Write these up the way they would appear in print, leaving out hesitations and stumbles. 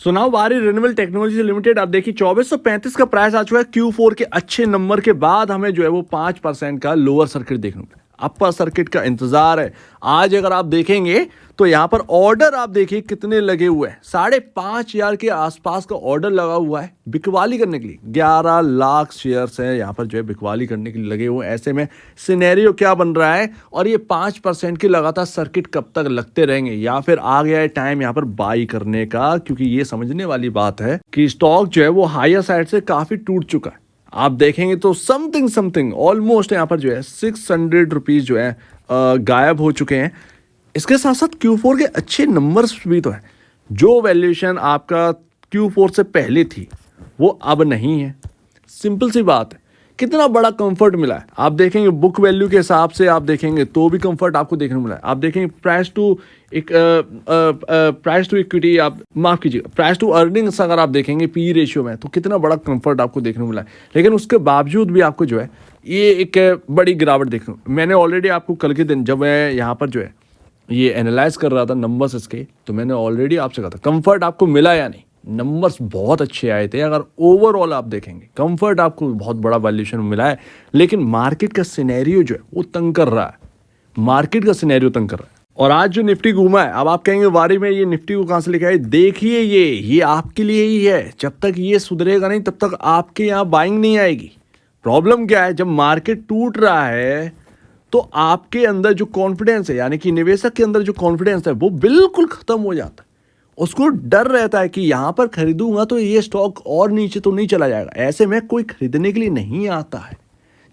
So now वारी renewable technology limited आप देखिए 2435 का प्राइस आ चुका है। Q4 के अच्छे नंबर के बाद हमें जो है वो 5% का लोअर सर्किट देखने को मिला। अपर सर्किट का इंतजार है। आज अगर आप देखेंगे तो यहाँ पर ऑर्डर आप देखिए कितने लगे हुए हैं। 5,500 के आसपास का ऑर्डर लगा हुआ है बिकवाली करने के लिए। 11 लाख शेयर्स हैं यहाँ पर जो है बिकवाली करने के लिए लगे हुए हैं। ऐसे में सिनेरियो क्या बन रहा है और ये 5% के लगातार सर्किट कब तक लगते रहेंगे या फिर आ गया है टाइम यहाँ पर बाई करने का, क्योंकि ये समझने वाली बात है कि स्टॉक जो है वो हायर साइड से काफी टूट चुका है। आप देखेंगे तो समथिंग ऑलमोस्ट यहाँ पर जो है 600 रुपीज जो है गायब हो चुके हैं। इसके साथ साथ Q4 के अच्छे नंबर्स भी तो है। जो वैल्यूएशन आपका Q4 से पहले थी वो अब नहीं है। सिंपल सी बात है। कितना बड़ा कंफर्ट मिला है। आप देखेंगे बुक वैल्यू के हिसाब से आप देखेंगे तो भी कंफर्ट आपको देखने को मिला है। आप देखेंगे प्राइस टू इक्विटी, आप माफ कीजिए प्राइस टू अर्निंग्स अगर आप देखेंगे पी रेशियो में तो कितना बड़ा कंफर्ट आपको देखने को मिला है। लेकिन उसके बावजूद भी आपको जो है ये एक बड़ी गिरावट देखने को, मैंने ऑलरेडी आपको कल के दिन जब मैं यहाँ पर जो है ये एनालाइज कर रहा था नंबर्स इसके, तो मैंने ऑलरेडी आपसे कहा था कंफर्ट आपको मिला या नहीं। नंबर्स बहुत अच्छे आए थे। अगर ओवरऑल आप देखेंगे कंफर्ट आपको बहुत बड़ा वैल्यूएशन मिला है, लेकिन मार्केट का सिनेरियो जो है वो तंग कर रहा है। मार्केट का सिनेरियो तंग कर रहा है। और आज जो निफ्टी घूमा है, अब आप कहेंगे वारी में ये निफ्टी को कहां से लेके आए। देखिए ये आपके लिए ही है। जब तक ये सुधरेगा नहीं तब तक आपके यहाँ बाइंग नहीं आएगी। प्रॉब्लम क्या है, जब मार्केट टूट रहा है तो आपके अंदर जो कॉन्फिडेंस है, यानी कि निवेशक के अंदर जो कॉन्फिडेंस है वो बिल्कुल खत्म हो जाता है। उसको डर रहता है कि यहां पर खरीदूंगा तो ये स्टॉक और नीचे तो नहीं चला जाएगा। ऐसे में कोई खरीदने के लिए नहीं आता है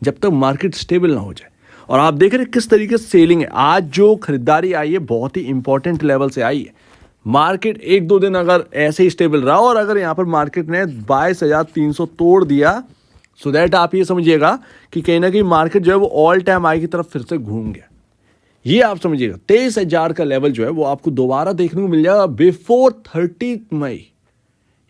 जब तक मार्केट स्टेबल ना हो जाए। और आप देख रहे हैं किस तरीके से सेलिंग है। आज जो खरीदारी आई है बहुत ही इंपॉर्टेंट लेवल से आई है। मार्केट 1-2 दिन अगर ऐसे ही स्टेबल रहा और अगर यहां पर मार्केट ने 22,300 तोड़ दिया, सो दैट आप ये समझिएगा कि कहीं ना कहीं मार्केट जो है वो ऑल टाइम हाई की तरफ फिर से घूम गया। ये आप समझिएगा 23,000 का लेवल जो है वो आपको दोबारा देखने को मिल जाएगा बिफोर 30 मई।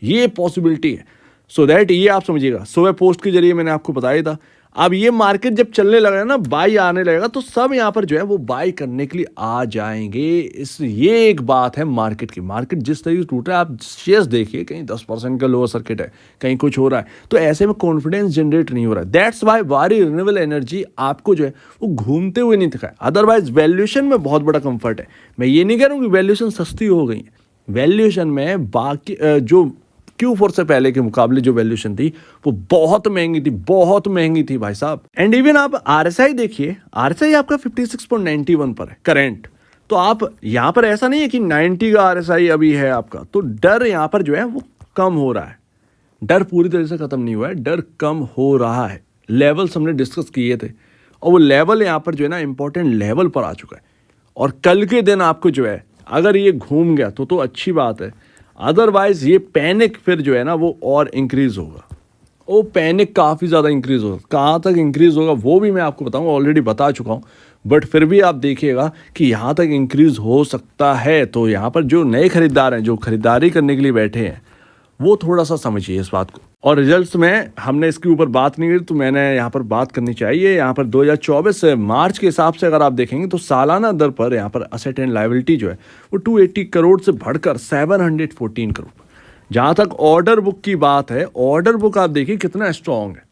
ये पॉसिबिलिटी है। सो दैट ये आप समझिएगा। सुबह पोस्ट के जरिए मैंने आपको बताया था। अब ये मार्केट जब चलने लगा ना, बाई आने लगेगा तो सब यहाँ पर जो है वो बाई करने के लिए आ जाएंगे। ये एक बात है मार्केट की। मार्केट जिस तरीके से टूट रहा है, आप शेयर्स देखिए, कहीं 10% का लोअर सर्किट है, कहीं कुछ हो रहा है, तो ऐसे में कॉन्फिडेंस जनरेट नहीं हो रहा है। दैट्स वाई वारी रिन्यूएबल एनर्जी आपको जो है वो घूमते हुए नहीं दिखा है। अदरवाइज वैल्यूएशन में बहुत बड़ा कंफर्ट है। मैं ये नहीं कह रहा हूँ कि वैल्यूएशन सस्ती हो गई है। वैल्यूएशन में बाकी जो Q4 से पहले के मुकाबले जो वैल्यूएशन थी वो बहुत महंगी थी भाई साहब। एंड इवन आप RSI देखिए, RSI आपका 56.91 पर है करंट। तो आप यहां पर ऐसा नहीं है कि 90 का RSI अभी है आपका, तो डर यहां पर जो है वो कम हो रहा है। डर पूरी तरह से खत्म नहीं हुआ है, डर कम हो रहा है। लेवल्स हमने डिस्कस किए थे और वो लेवल यहां पर जो है ना इंपॉर्टेंट लेवल पर आ चुका है। और कल के दिन आपको जो है अगर ये घूम गया तो अच्छी बात है। अदरवाइज ये पैनिक फिर जो है ना वो और इंक्रीज होगा। वो पैनिक काफ़ी ज़्यादा इंक्रीज होगा। कहाँ तक इंक्रीज होगा वो भी मैं आपको बताऊंगा, ऑलरेडी बता चुका हूँ। बट फिर भी आप देखिएगा कि यहाँ तक इंक्रीज हो सकता है। तो यहाँ पर जो नए खरीदार हैं, जो खरीदारी करने के लिए बैठे हैं, वो थोड़ा सा समझिए इस बात को। और रिजल्ट्स में हमने इसके ऊपर बात नहीं की तो मैंने यहाँ पर बात करनी चाहिए। यहाँ पर 2024 मार्च के हिसाब से अगर आप देखेंगे तो सालाना दर पर यहाँ पर असेट एंड लायबिलिटी जो है वो 280 करोड़ से बढ़कर 714 करोड़। जहाँ तक ऑर्डर बुक की बात है, ऑर्डर बुक आप देखिए कितना स्ट्रॉन्ग है।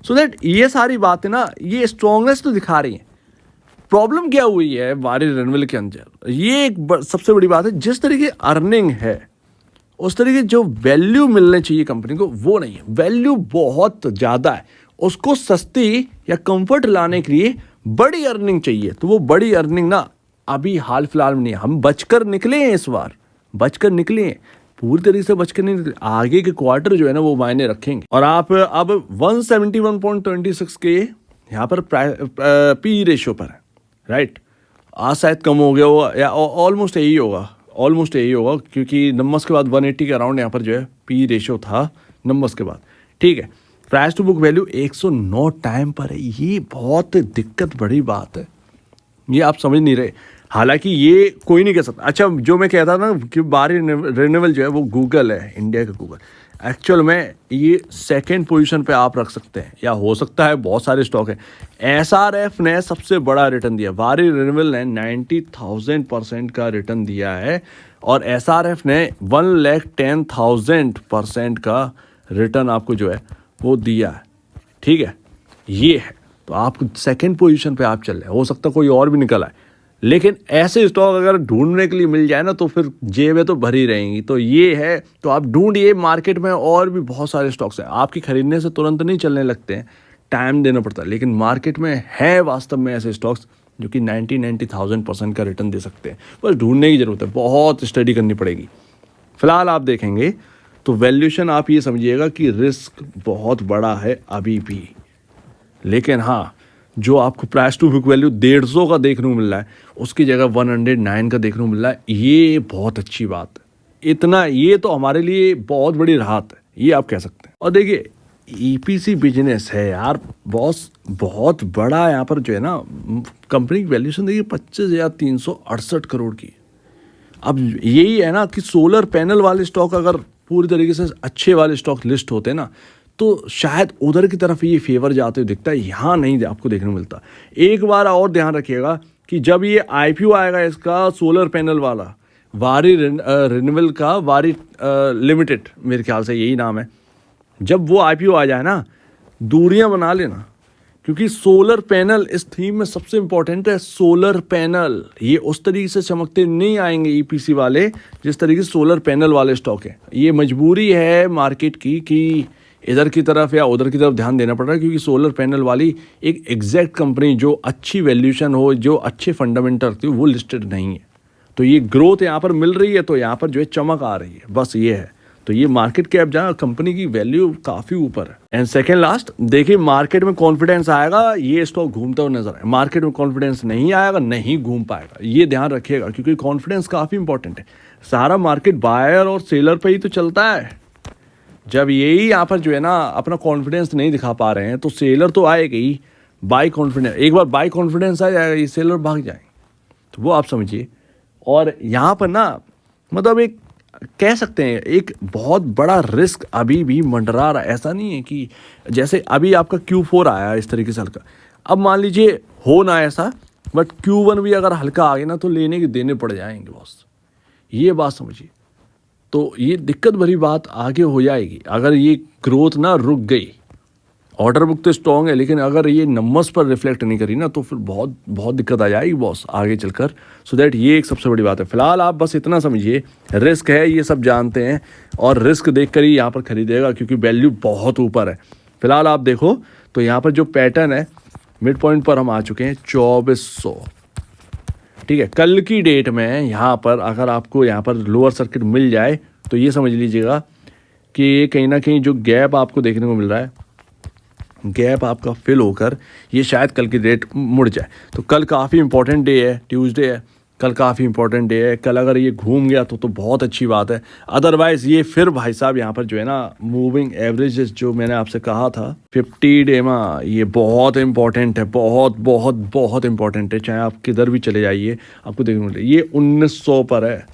सो दैट ये सारी बातें ना ये स्ट्रॉन्गनेस तो दिखा रही हैं। प्रॉब्लम क्या हुई है वारी रिन्यूएबल के अंदर, ये एक सबसे बड़ी बात है, जिस तरीके अर्निंग है उस तरीके जो वैल्यू मिलने चाहिए कंपनी को वो नहीं है। वैल्यू बहुत ज़्यादा है, उसको सस्ती या कंफर्ट लाने के लिए बड़ी अर्निंग चाहिए। तो वो बड़ी अर्निंग ना अभी हाल फिलहाल में नहीं है। हम बचकर निकले हैं, इस बार बचकर निकले हैं, पूरी तरीके से बचकर नहीं निकले। आगे के क्वार्टर जो है ना वो मायने रखेंगे। और आप अब 171.26 के यहाँ पर पी रेशियो पर है, राइट। आज शायद कम हो गया हो या ऑलमोस्ट यही होगा क्योंकि नंबर्स के बाद 180 के अराउंड यहाँ पर जो है पी रेशियो था नंबर्स के बाद, ठीक है। Price to book value 109 time पर है। ये बहुत दिक्कत बड़ी बात है, ये आप समझ नहीं रहे। हालांकि ये कोई नहीं कह सकता। अच्छा, जो मैं कहता था ना कि वारी रिन्यूएबल जो है वो गूगल है, इंडिया का गूगल। एक्चुअल में ये सेकंड पोजीशन पे आप रख सकते हैं, या हो सकता है बहुत सारे स्टॉक है। SRF ने सबसे बड़ा रिटर्न दिया, वारी रिन्यूएबल ने 90,000% का रिटर्न दिया है। और SRF ने 1,10,000% का रिटर्न आपको जो है वो दिया है, ठीक है। ये है, तो आप सेकंड पोजीशन पे आप चल रहे हैं, हो सकता है कोई और भी निकल आए, लेकिन ऐसे स्टॉक अगर ढूंढने के लिए मिल जाए ना तो फिर जेबें तो भरी रहेंगी। तो ये है, तो आप ढूंढिए मार्केट में, और भी बहुत सारे स्टॉक्स हैं। आपकी खरीदने से तुरंत नहीं चलने लगते हैं, टाइम देना पड़ता है, लेकिन मार्केट में है वास्तव में ऐसे स्टॉक्स जो कि 90,000% का रिटर्न दे सकते हैं। बस ढूंढने की ज़रूरत है, बहुत स्टडी करनी पड़ेगी। फिलहाल आप देखेंगे तो वैल्यूएशन आप ये समझिएगा कि रिस्क बहुत बड़ा है अभी भी, लेकिन हाँ, जो आपको प्राइस टू बुक वैल्यू 150 का देखने को मिल रहा है, उसकी जगह 109 का देखने को मिल रहा है, ये बहुत अच्छी बात है। इतना, ये तो हमारे लिए बहुत बड़ी राहत है, ये आप कह सकते हैं। और देखिए, EPC बिजनेस है यार बॉस, बहुत बड़ा। यहाँ पर जो है ना, कंपनी की वैल्यूएशन देखिए 25,368 करोड़ की। अब यही है ना कि सोलर पैनल वाले स्टॉक अगर पूरी तरीके से अच्छे वाले स्टॉक लिस्ट होते ना, तो शायद उधर की तरफ ये फेवर जाते हुए दिखता है, यहाँ नहीं आपको देखने को मिलता। एक बार और ध्यान रखिएगा कि जब ये IPO आएगा इसका, सोलर पैनल वाला, वारी रिन्यूएबल का, वारी लिमिटेड मेरे ख्याल से यही नाम है, जब वो IPO आ जाए ना, दूरियां बना लेना, क्योंकि सोलर पैनल इस थीम में सबसे इंपॉर्टेंट है। सोलर पैनल ये उस तरीके से चमकते नहीं आएंगे EPC वाले जिस तरीके से सोलर पैनल वाले स्टॉक है। ये मजबूरी है मार्केट की कि इधर की तरफ या उधर की तरफ ध्यान देना पड़ रहा है, क्योंकि सोलर पैनल वाली एक एग्जैक्ट कंपनी जो अच्छी वैल्यूएशन हो, जो अच्छे फंडामेंटल रखती हो, वो लिस्टेड नहीं है। तो ये ग्रोथ यहाँ पर मिल रही है, तो यहाँ पर जो है चमक आ रही है, बस ये है। तो ये मार्केट कैप जहाँ कंपनी की वैल्यू काफ़ी ऊपर है। एंड सेकेंड लास्ट, देखिए मार्केट में कॉन्फिडेंस आएगा, ये स्टॉक घूमता हुआ नजर आए। मार्केट में कॉन्फिडेंस नहीं आएगा, नहीं घूम पाएगा, ये ध्यान रखिएगा, क्योंकि कॉन्फिडेंस काफ़ी इंपॉर्टेंट है। सारा मार्केट बायर और सेलर पर ही तो चलता है। जब यही यहाँ पर जो है ना अपना कॉन्फिडेंस नहीं दिखा पा रहे हैं, तो सेलर तो आएगा ही। बाई कॉन्फिडेंस, एक बार बाई कॉन्फिडेंस आ जाएगा, ये सेलर भाग जाएंगे, तो वो आप समझिए। और यहाँ पर ना, मतलब एक कह सकते हैं एक बहुत बड़ा रिस्क अभी भी मंडरा रहा है। ऐसा नहीं है कि जैसे अभी आपका Q4 आया इस तरीके से हल्का, अब मान लीजिए हो ना ऐसा, बट Q1 भी अगर हल्का आ गया ना, तो लेने के देने पड़ जाएंगे बॉस, ये बात समझिए। तो ये दिक्कत भरी बात आगे हो जाएगी अगर ये ग्रोथ ना रुक गई। ऑर्डर बुक तो स्ट्रॉन्ग है, लेकिन अगर ये नंबर्स पर रिफ्लेक्ट नहीं करी ना, तो फिर बहुत बहुत दिक्कत आ जाएगी बॉस आगे चलकर। सो दैट ये एक सबसे बड़ी बात है। फिलहाल आप बस इतना समझिए, रिस्क है, ये सब जानते हैं, और रिस्क देख कर ही यहाँ पर खरीदेगा, क्योंकि वैल्यू बहुत ऊपर है। फिलहाल आप देखो तो यहाँ पर जो पैटर्न है, मिड पॉइंट पर हम आ चुके हैं 2400, ठीक है। कल की डेट में यहाँ पर अगर आपको यहाँ पर लोअर सर्किट मिल जाए, तो ये समझ लीजिएगा कि ये कहीं ना कहीं जो गैप आपको देखने को मिल रहा है, गैप आपका फिल होकर ये शायद कल की डेट मुड़ जाए। तो कल काफ़ी इंपॉर्टेंट डे है, ट्यूसडे है, कल काफ़ी इंपॉर्टेंट डे है। कल अगर ये घूम गया तो बहुत अच्छी बात है। अदरवाइज़ ये फिर भाई साहब यहाँ पर जो है ना, मूविंग एवरेज जो मैंने आपसे कहा था 50 डे में, ये बहुत इंपॉर्टेंट है, बहुत बहुत बहुत इंपॉर्टेंट है। चाहे आप किधर भी चले जाइए, आपको देखने को मिले ये 1900 पर है।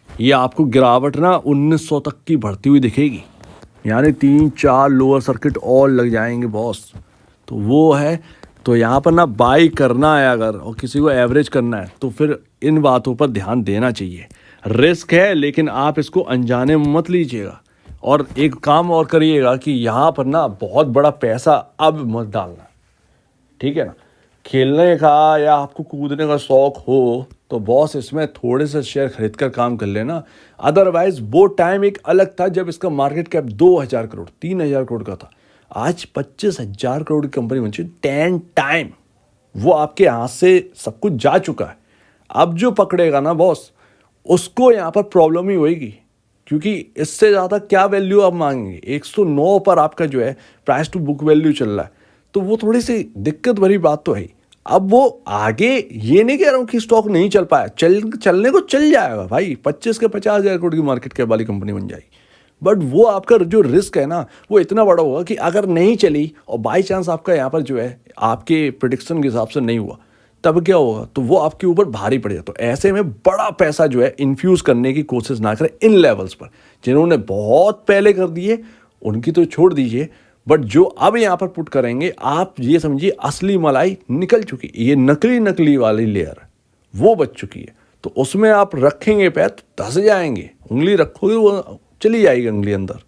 ये आपको गिरावट ना 1900 तक की बढ़ती हुई दिखेगी, यानी 3-4 लोअर सर्किट और लग जाएंगे बॉस। तो वो है, तो यहाँ पर ना बाई करना है अगर, और किसी को एवरेज करना है, तो फिर इन बातों पर ध्यान देना चाहिए। रिस्क है, लेकिन आप इसको अनजाने में मत लीजिएगा। और एक काम और करिएगा कि यहाँ पर ना बहुत बड़ा पैसा अब मत डालना, ठीक है ना। खेलने का या आपको कूदने का शौक हो तो बॉस इसमें थोड़े से शेयर खरीद कर काम कर लेना। अदरवाइज वो टाइम एक अलग था जब इसका मार्केट कैप 2000 करोड़ 3000 करोड़ का था। आज 25,000 करोड़ की कंपनी बन चुकी, 10 टाइम। वो आपके हाथ से सब कुछ जा चुका है। अब जो पकड़ेगा ना बॉस, उसको यहाँ पर प्रॉब्लम ही होगी, क्योंकि इससे ज़्यादा क्या वैल्यू आप मांगेंगे। 109 पर आपका जो है प्राइस टू बुक वैल्यू चल रहा है, तो वो थोड़ी सी दिक्कत भरी बात तो है। अब वो आगे, ये नहीं कह रहा हूँ कि स्टॉक नहीं चल पाया, चलने को चल जाएगा भाई। 25 के 50,000 करोड़ की मार्केट कैप वाली कंपनी बन जाएगी। बट वो आपका जो रिस्क है ना, वो इतना बड़ा होगा कि अगर नहीं चली और बाई चांस आपका यहाँ पर जो है आपके प्रेडिक्शन के हिसाब से नहीं हुआ, तब क्या होगा, तो वो आपके ऊपर भारी पड़ेगा। तो ऐसे में बड़ा पैसा जो है इन्फ्यूज़ करने की कोशिश ना करें इन लेवल्स पर। जिन्होंने बहुत पहले कर दिए उनकी तो छोड़ दीजिए, बट जो अब यहाँ पर पुट करेंगे, आप ये समझिए असली मलाई निकल चुकी है। ये नकली वाली लेयर वो बच चुकी है। तो उसमें आप रखेंगे पैर तो धस जाएंगे, उंगली रखोगे वो चली जाएगी उंगली अंदर,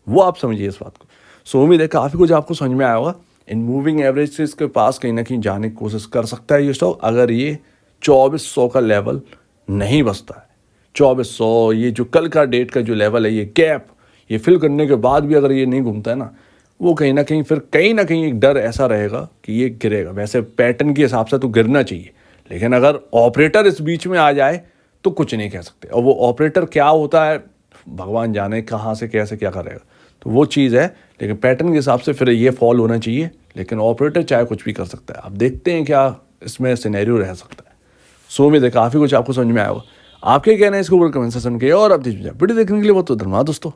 वो आप समझिए इस बात को। सो उम्मीद है काफ़ी कुछ आपको समझ में आया होगा। इन मूविंग एवरेज के पास कहीं ना कहीं जाने की कोशिश कर सकता है ये स्टॉक, अगर ये 2400 का लेवल नहीं बचता है। 2400 ये जो कल का डेट का जो लेवल है, ये गैप ये फिल करने के बाद भी अगर ये नहीं घूमता है ना, वो कहीं ना कहीं फिर कहीं ना कहीं एक डर ऐसा रहेगा कि ये गिरेगा। वैसे पैटर्न के हिसाब से तो गिरना चाहिए, लेकिन अगर ऑपरेटर इस बीच में आ जाए तो कुछ नहीं कह सकते। और वो ऑपरेटर क्या होता है भगवान जाने, कहाँ से कैसे क्या करेगा, तो वो चीज़ है। लेकिन पैटर्न के हिसाब से फिर ये फॉल होना चाहिए, लेकिन ऑपरेटर चाहे कुछ भी कर सकता है। अब देखते हैं क्या इसमें सिनेरियो रह सकता है। सो उम्मीद है काफ़ी कुछ आपको समझ में आया होगा। आपके कहना है इसके ऊपर कमेंट सेक्शन के, और आप वीडियो देखने के लिए बहुत धन्यवाद दोस्तों।